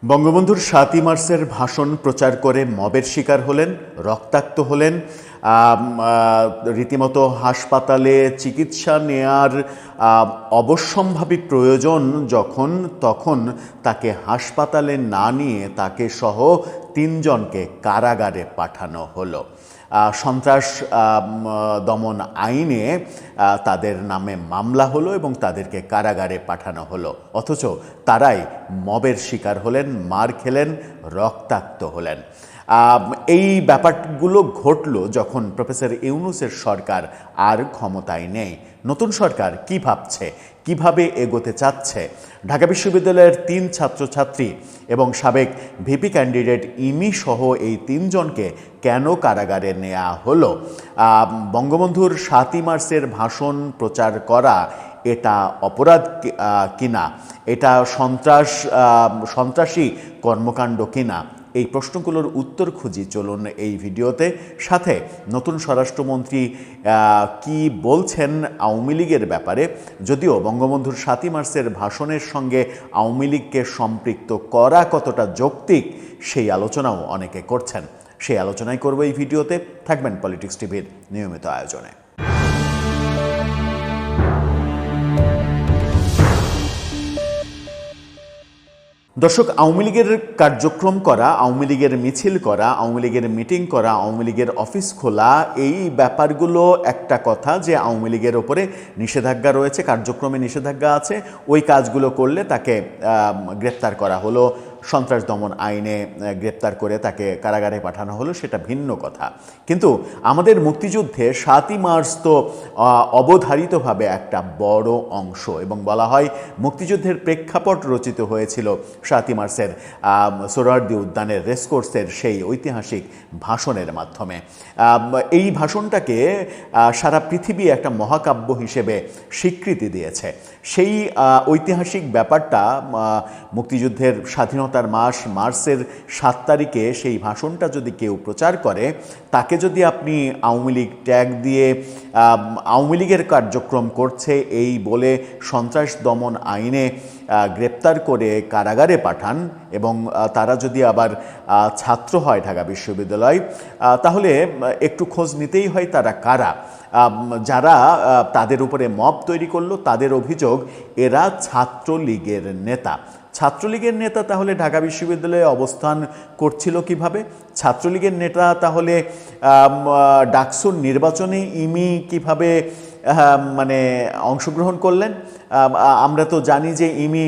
বঙ্গবন্ধুর ৭ই মার্চের ভাষণ প্রচার করে মবের শিকার হলেন, রক্তাক্ত হলেন, রীতিমতো হাসপাতালে চিকিৎসা নেয়ার অবশ্যম্ভাবী প্রয়োজন তখন তাকে হাসপাতালে না নিয়ে তাকে সহ ৩ জনকে কারাগারে পাঠানো হলো। সন্ত্রাস দমন আইনে তাদের নামে মামলা হলো এবং তাদেরকে কারাগারে পাঠানো হলো, অথচ তারাই মবের শিকার হলেন, মার খেলেন, রক্তাক্ত হলেন। এই ব্যাপারগুলো ঘটল যখন প্রফেসর ইউনূসের সরকার আর ক্ষমতায় নেই। নতুন সরকার কি ভাবছে, কিভাবে এগোতে চাচ্ছে? ঢাকা বিশ্ববিদ্যালয়ের ৩ ছাত্রছাত্রী এবং সাবেক ভিপি ক্যান্ডিডেট ইমি সহ এই ৩ জনকে কেন কারাগারে নেওয়া হলো? বঙ্গবন্ধুর ৭ই মার্চের ভাষণ প্রচার করা এটা অপরাধ কিনা, এটা সন্ত্রাসী কর্মকাণ্ড কিনা, এই প্রশ্নগুলোর উত্তর খুঁজি চলুন এই ভিডিওতে। সাথে নতুন স্বরাষ্ট্রমন্ত্রী কি বলছেন আওয়ামী লীগের ব্যাপারে, যদিও বঙ্গবন্ধুর ৭ই মার্চের ভাষণের সঙ্গে আওয়ামী লীগকে সম্পৃক্ত করা কতটা যৌক্তিক সেই আলোচনাও অনেকে করছেন। সেই আলোচনাই করব এই ভিডিওতে। থাকবেন পলিটিক্স টিভির নিয়মিত আয়োজনে। দর্শক, আওয়ামী লীগের কার্যক্রম করা, আওয়ামী লীগের মিছিল করা, আওয়ামী লীগের মিটিং করা, আওয়ামী লীগের অফিস খোলা, এই ব্যাপারগুলো একটা কথা যে আওয়ামী লীগের ওপরে নিষেধাজ্ঞা রয়েছে, কার্যক্রমে নিষেধাজ্ঞা আছে, ওই কাজগুলো করলে তাকে গ্রেপ্তার করা হলো, সন্ত্রাস দমন আইনে গ্রেপ্তার করে তাকে কারাগারে পাঠানো হলো, সেটা ভিন্ন কথা। কিন্তু আমাদের মুক্তিযুদ্ধে ৭ই মার্চ তো অবধারিতভাবে একটা বড় অংশ, এবং বলা হয় মুক্তিযুদ্ধের প্রেক্ষাপট রচিত হয়েছিল ৭ই মার্চের সোহরাওয়ার্দী উদ্যানের রেসকোর্সের সেই ঐতিহাসিক ভাষণের মাধ্যমে। এই ভাষণটাকে সারা পৃথিবী একটা মহাকাব্য হিসেবে স্বীকৃতি দিয়েছে। সেই ঐতিহাসিক ব্যাপারটা মুক্তিযুদ্ধের স্বাধীনতার মাস মার্চের ৭ তারিখে সেই ভাষণটা যদি কেউ প্রচার করে, তাকে যদি আপনি আওয়ামী লীগ ট্যাগ দিয়ে আওয়ামী লীগের কার্যক্রম করছে এই বলে সন্ত্রাস দমন আইনে গ্রেপ্তার করে কারাগারে পাঠান, এবং তারা যদি আবার ছাত্র হয় ঢাকা বিশ্ববিদ্যালয়, তাহলে একটু খোঁজ নিতেই হয় তারা কারা। যারা তাদের উপরে মব তৈরি করলো, তাদের অভিযোগ এরা ছাত্রলীগের নেতা। ছাত্রলীগের নেতা তাহলে ঢাকা বিশ্ববিদ্যালয়ে অবস্থান করছিল কিভাবে? ছাত্রলীগের নেতা তাহলে ডাকসুর নির্বাচনে ইমি কিভাবে অংশগ্রহণ করলেন? আমরা তো জানি যে ইমি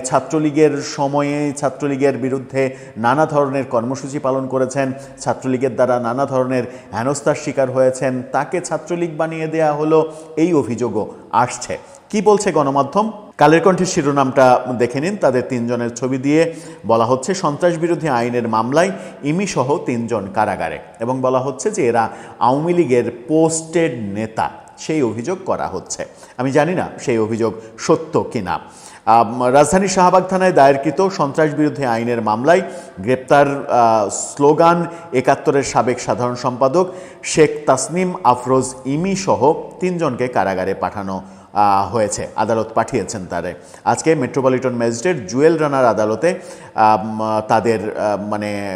ছাত্রলীগের সময়ে ছাত্রলীগের বিরুদ্ধে নানা ধরনের কর্মসূচি পালন করেছেন, ছাত্রলীগের দ্বারা নানা ধরনের হেনস্থার শিকার হয়েছেন, তাকে ছাত্রলীগ বানিয়ে দেয়া হলো, এই অভিযোগও আসছে। কি বলছে গণমাধ্যম? কালের কণ্ঠের শিরোনামটা দেখে নিন। তাদের ৩ জনের ছবি দিয়ে বলা হচ্ছে সন্ত্রাস বিরোধী আইনের মামলায় ইমি সহ ৩ জন কারাগারে, এবং বলা হচ্ছে যে এরা আওয়ামী লীগের পোস্টেড নেতা, সেই অভিযোগ করা হচ্ছে। আমি জানি না সেই অভিযোগ সত্য কিনা। রাজধানীর শাহবাগ থানায় দায়েরকৃত সন্ত্রাস বিরোধী আইনের মামলায় গ্রেপ্তার স্লোগান ৭১-এর সাবেক সাধারণ সম্পাদক শেখ তাসনিম আফরোজ ইমি সহ ৩ জনকে কারাগারে পাঠানো হয়েছে, আদালত পাঠিয়েছেন তারে। আজকে মেট্রোপলিটন ম্যাজিস্ট্রেট জুয়েল রানার আদালতে তাদের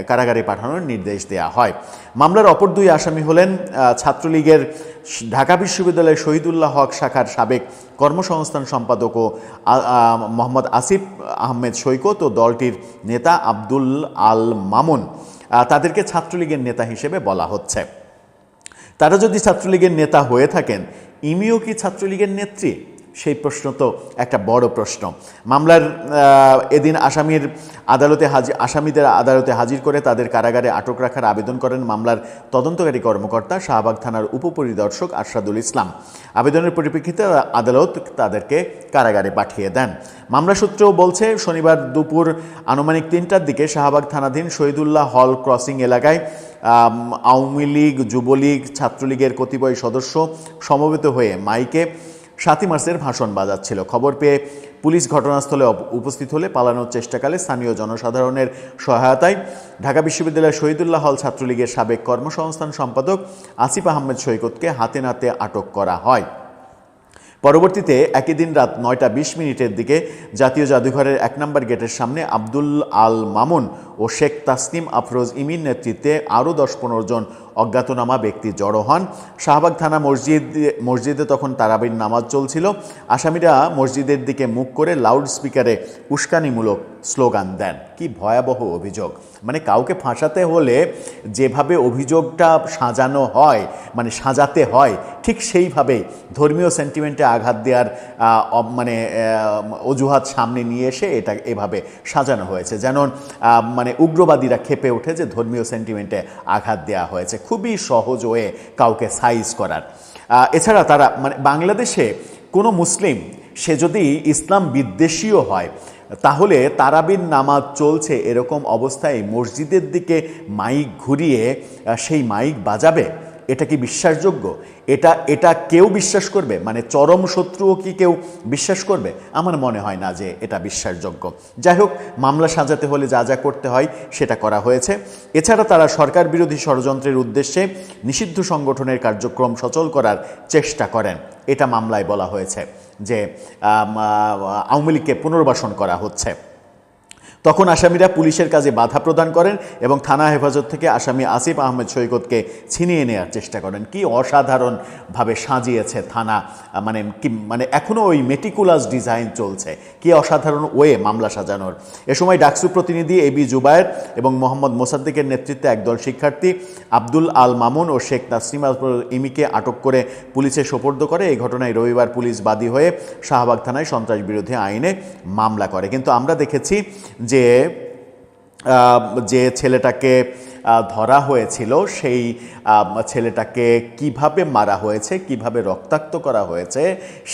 কারাগারে পাঠানোর নির্দেশ দেয়া হয়। মামলার অপর 2 আসামি হলেন ছাত্রলীগের ঢাকা বিশ্ববিদ্যালয়ের শহীদুল্লাহ হক শাখার সাবেক কর্মসংস্থান সম্পাদক ও মোহাম্মদ আসিফ আহমেদ সৈকত ও দলটির নেতা আব্দুল আল মামুন। তাদেরকে ছাত্রলীগের নেতা হিসেবে বলা হচ্ছে। তারা যদি ছাত্রলীগের নেতা হয়ে থাকেন, ইমিও কি ছাত্রলীগের নেত্রী? সেই প্রশ্ন তো একটা বড় প্রশ্ন। মামলার এদিন আসামিদের আদালতে হাজির করে তাদের কারাগারে আটক রাখার আবেদন করেন মামলার তদন্তকারী কর্মকর্তা শাহবাগ থানার উপপরিদর্শক আরশাদুল ইসলাম। আবেদনের পরিপ্রেক্ষিতে আদালত তাদেরকে কারাগারে পাঠিয়ে দেন। মামলা সূত্রেও বলছে, শনিবার দুপুর আনুমানিক ৩টার দিকে শাহবাগ থানাধীন শহীদুল্লাহ হল ক্রসিং এলাকায় আওয়ামী লীগ, যুবলীগ, ছাত্রলীগের কতিপয় সদস্য সমবেত হয়ে মাইকে ৭ই মার্চের ভাষণ বাজাচ্ছিল। খবর পেয়ে পুলিশ ঘটনাস্থলে উপস্থিত হলে পালানোর চেষ্টাকালে স্থানীয় জনসাধারণের সহায়তায় ঢাকা বিশ্ববিদ্যালয়ের শহীদুল্লাহ হল ছাত্রলীগের সাবেক কর্মসংস্থান সম্পাদক আসিফ আহমেদ সৈকতকে হাতে নাতে আটক করা হয়। পরবর্তীতে একই দিন রাত 9:20 দিকে জাতীয় জাদুঘরের 1 নম্বর গেটের সামনে আব্দুল আল মামুন ও শেখ তাসনিম আফরোজ ইমির নেতৃত্বে আরও 10-15 জন অজ্ঞাতনামা ব্যক্তি জড়ো হন। শাহবাগ থানা মসজিদে তখন তারাবির নামাজ চলছিল। আসামিরা মসজিদের দিকে মুখ করে লাউড স্পিকারে উস্কানিমূলক স্লোগান দেন। কি ভয়াবহ অভিযোগ! মানে কাউকে ফাঁসাতে হলে যেভাবে অভিযোগটা সাজানো হয়, মানে সাজাতে হয়, ঠিক সেইভাবেই ধর্মীয় সেন্টিমেন্টে আঘাত দেওয়ার মানে অজুহাত সামনে নিয়ে এসে এটা এভাবে সাজানো হয়েছে, যেন মানে উগ্রবাদীরা ক্ষেপে ওঠে যে ধর্মীয় সেন্টিমেন্টে আঘাত দেওয়া হয়েছে। খুবই সহজ ওয়ে কাউকে সাইজ করার। এছাড়া তারা মানে বাংলাদেশে কোনো মুসলিম সে যদি ইসলাম বিদ্বেষীও হয়, তাহলে তারাবির নামাজ চলছে এরকম অবস্থায় মসজিদের দিকে মাইক ঘুরিয়ে সেই মাইক বাজাবে? এটা কি বিশ্বাসযোগ্য? এটা কেউ বিশ্বাস করবে? মানে চরম শত্রুও কি কেউ বিশ্বাস করবে? আমার মনে হয় না যে এটা বিশ্বাসযোগ্য। যাই হোক, মামলা সাজাতে হলে যা যা করতে হয় সেটা করা হয়েছে। এছাড়া তারা সরকার বিরোধী ষড়যন্ত্রের উদ্দেশ্যে নিষিদ্ধ সংগঠনের কার্যক্রম সচল করার চেষ্টা করেন। এটা মামলায় বলা হয়েছে যে আওয়ামী লীগকে পুনর্বাসন করা হচ্ছে। তখন আসামিরা পুলিশের কাজে বাধা প্রদান করেন এবং থানা হেফাজত থেকে আসামি আসিফ আহমেদ সৈকতকে ছিনিয়ে নেওয়ার চেষ্টা করেন। কি অসাধারণভাবে সাজিয়েছে থানা, মানে এখনও ওই মেটিকুলাস ডিজাইন চলছে। কি অসাধারণ ওয়ে মামলা সাজানোর। এ সময় ডাকসু প্রতিনিধি এবি জুবায়ের এবং মোহাম্মদ মোসাদ্দেকের নেতৃত্বে একদল শিক্ষার্থী আব্দুল আল মামুন ও শেখ তাসনিম ইমিকে আটক করে পুলিশে সোপর্দ করে। এই ঘটনায় রবিবার পুলিশ বাদী হয়ে শাহবাগ থানায় সন্ত্রাস বিরোধী আইনে মামলা করে। কিন্তু আমরা দেখেছি যে ছেলেটাকে ধরা হয়েছিল, সেই ছেলেটাকে কিভাবে মারা হয়েছে, কিভাবে রক্তাক্ত করা হয়েছে,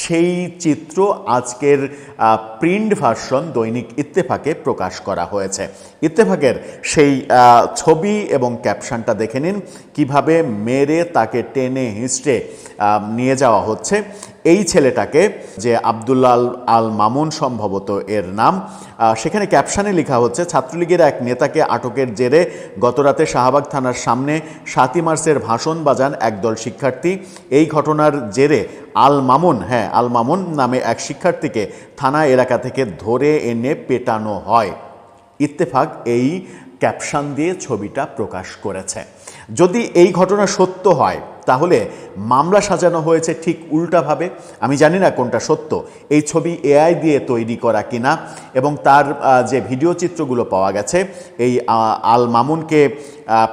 সেই চিত্র আজকের প্রিন্ট ভার্সন দৈনিক ইত্তেফাকে প্রকাশ করা হয়েছে। ইত্তেফাকের সেই ছবি এবং ক্যাপশনটা দেখে নিন, কিভাবে মেরে তাকে টেনে হিঁচড়ে নিয়ে যাওয়া হচ্ছে। এই ছেলেটাকে, যে আব্দুল্লাহ আল মামুন সম্ভবত এর নাম, সেখানে ক্যাপশনে লেখা হচ্ছে, ছাত্রলীগের এক নেতাকে আটকের জেরে গতরাতে শাহবাগ থানার সামনে 7ই মার্চের ভাষণ বাজান একদল শিক্ষার্থী। এই ঘটনার জেরে আল মামুন নামে এক শিক্ষার্থীকে থানা এলাকা থেকে ধরে এনে পেটানো হয়। ইত্তেফাক এই ক্যাপশন দিয়ে ছবিটা প্রকাশ করেছে। যদি এই ঘটনা সত্য হয় তাহলে মামলা সাজানো হয়েছে ঠিক উল্টাভাবে। আমি জানি না কোনটা সত্য, এই ছবি এআই দিয়ে তৈরি করা কিনা, এবং তার যে ভিডিও চিত্রগুলো পাওয়া গেছে এই আল মামুনকে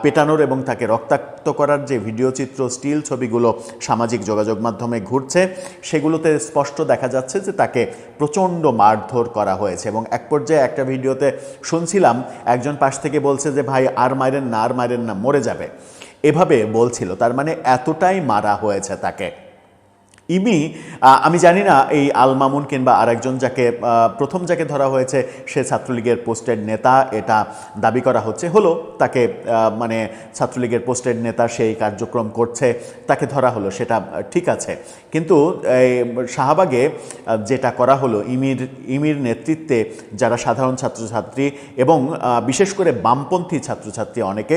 পেটানোর এবং তাকে রক্তাক্ত করার যে ভিডিও চিত্র, স্টিল ছবিগুলো সামাজিক যোগাযোগ মাধ্যমে ঘুরছে, সেগুলোতে স্পষ্ট দেখা যাচ্ছে যে তাকে প্রচণ্ড মারধর করা হয়েছে। এবং এক পর্যায়ে একটা ভিডিওতে শুনছিলাম একজন পাশ থেকে বলছে যে ভাই আর মারেন না, মরে যাবে, এভাবে বলছিল। তার মানে এতটাই মারা হয়েছে তাকে। আমি জানি না এই আল মামুন কিংবা আরেকজন যাকে প্রথম যাকে ধরা হয়েছে সে ছাত্রলীগের পোস্টেড নেতা, এটা দাবি করা হচ্ছে, হলো তাকে মানে ছাত্রলীগের পোস্টেড নেতা, সেই কার্যক্রম করছে, তাকে ধরা হলো, সেটা ঠিক আছে। কিন্তু শাহবাগে যেটা করা হলো, ইমির নেতৃত্বে যারা সাধারণ ছাত্রছাত্রী এবং বিশেষ করে বামপন্থী ছাত্রছাত্রী অনেকে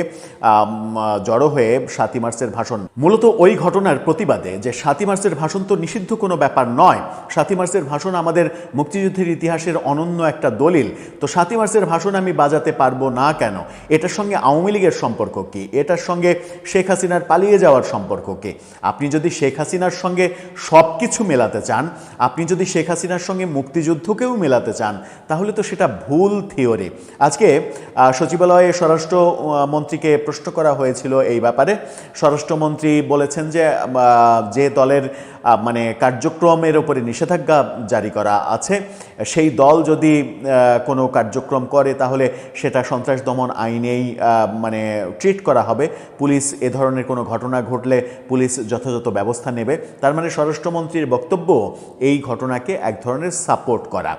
জড়ো হয়ে 7ই মার্চের ভাষণ, মূলত ওই ঘটনার প্রতিবাদে, যে 7ই মার্চের ভাষণ তো নিষিদ্ধ কোনো ব্যাপার নয়। 7ই মার্চের ভাষণ আমাদের মুক্তিযুদ্ধের ইতিহাসের অনন্য একটা দলিল। তো 7ই মার্চের ভাষণ আমি বাজাতে পারবো না কেন? এটার সঙ্গে আওয়ামী লীগের সম্পর্ক কি? এটার সঙ্গে শেখ হাসিনার পালিয়ে যাওয়ার সম্পর্ক কি? আপনি যদি শেখ হাসিনার সঙ্গে সব কিছু মেলাতে চান, আপনি যদি শেখ হাসিনার সঙ্গে মুক্তিযুদ্ধকেও মেলাতে চান, তাহলে তো সেটা ভুল থিওরি। আজকে সচিবালয়ে স্বরাষ্ট্রমন্ত্রীকে প্রশ্ন করা হয়েছিল এই ব্যাপারে। স্বরাষ্ট্রমন্ত্রী বলেছেন যে দলের মানে কার্যক্রমের উপরে নিষেধাজ্ঞা জারি করা আছে, সেই দল যদি কোনো কার্যক্রম করে তাহলে সেটা সন্ত্রাস দমন আইনেই মানে ট্রিট করা হবে। পুলিশ এ ধরনের কোনো ঘটনা ঘটলে পুলিশ যথাযথ ব্যবস্থা নেবে। তার মানে স্বরাষ্ট্রমন্ত্রীর বক্তব্য এই ঘটনাকে এক ধরনের সাপোর্ট করা।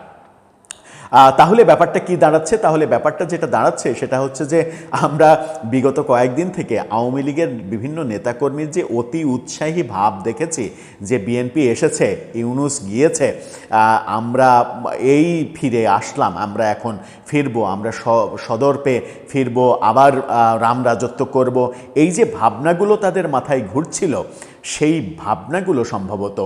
তাহলে ব্যাপারটা কি দাঁড়াচ্ছে? তাহলে ব্যাপারটা যেটা দাঁড়াচ্ছে সেটা হচ্ছে যে আমরা বিগত কয়েকদিন থেকে আওয়ামী লীগের বিভিন্ন নেতাকর্মীর যে অতি উৎসাহী ভাব দেখেছি, যে বিএনপি এসেছে, ইউনূস গিয়েছে, আমরা এই ফিরে আসলাম, আমরা এখন ফিরবো, আমরা সদর্পে ফিরবো, আবার রাম রাজত্ব করব, এই যে ভাবনাগুলো তাদের মাথায় ঘুরছিল, সেই ভাবনাগুলো সম্ভবত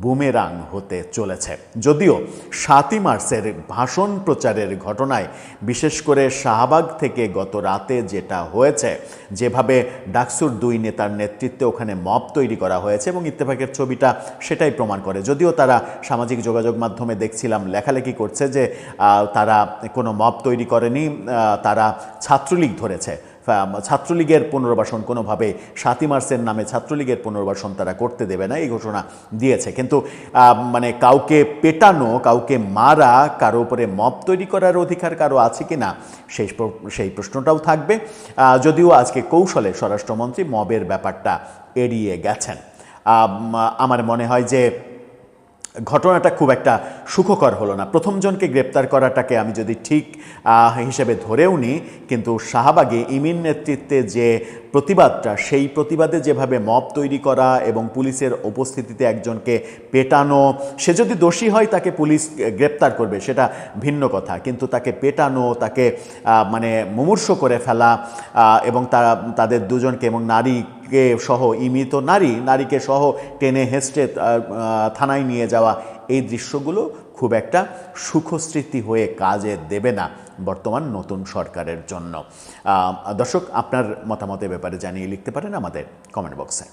বুমেরাং হতে চলেছে। যদিও 7ই মার্চের ভাষণ প্রচারের ঘটনায় বিশেষ করে শাহবাগ থেকে গত রাতে যেটা হয়েছে, যেভাবে ডাকসুর 2 নেতার নেতৃত্বে ওখানে মব তৈরি করা হয়েছে এবং ইত্তেফাকের ছবিটা সেটাই প্রমাণ করে। যদিও তারা সামাজিক যোগাযোগ মাধ্যমে দেখছিলাম লেখালেখি করছে যে তারা কোনো মব তৈরি করেনি, তারা ছাত্রলীগ ধরেছে। ছাত্রলীগের পুনর্বাসন কোনোভাবে 7ই মার্চের নামে ছাত্রলীগের পুনর্বাসন তারা করতে দেবে না, এই ঘোষণা দিয়েছে। কিন্তু মানে কাউকে পেটানো, কাউকে মারা, কারো উপরে মব তৈরি করার অধিকার কারো আছে কি না সেই প্রশ্নটাও থাকবে। যদিও আজকে কৌশলে স্বরাষ্ট্রমন্ত্রী মবের ব্যাপারটা এড়িয়ে গেছেন। আমার মনে হয় যে ঘটনাটা খুব একটা সুখকর হলো না। প্রথম জনকে গ্রেপ্তার করাটাকে আমি যদি ঠিক হিসেবে ধরেও নিই, কিন্তু শাহবাগে ইমিন নেতৃত্বে যে প্রতিবাদটা, সেই প্রতিবাদে যেভাবে মব তৈরি করা এবং পুলিশের উপস্থিতিতে একজনকে পেটানো, সে যদি দোষী হয় তাকে পুলিশ গ্রেপ্তার করবে, সেটা ভিন্ন কথা। কিন্তু তাকে পেটানো, তাকে মানে মুমূর্ষ করে ফেলা এবং তাদের দুজনকে এবং নারীকে সহ, ইমি তো নারীকে সহ টেনে হেঁচড়ে থানায় নিয়ে যাওয়া, এই দৃশ্যগুলো খুব একটা সুখস্মৃতি হয়ে কাজে দেবে না বর্তমান নতুন সরকারের জন্য। দর্শক, আপনার মতামতের ব্যাপারে জানিয়ে লিখতে পারেন আমাদের কমেন্ট বক্সে।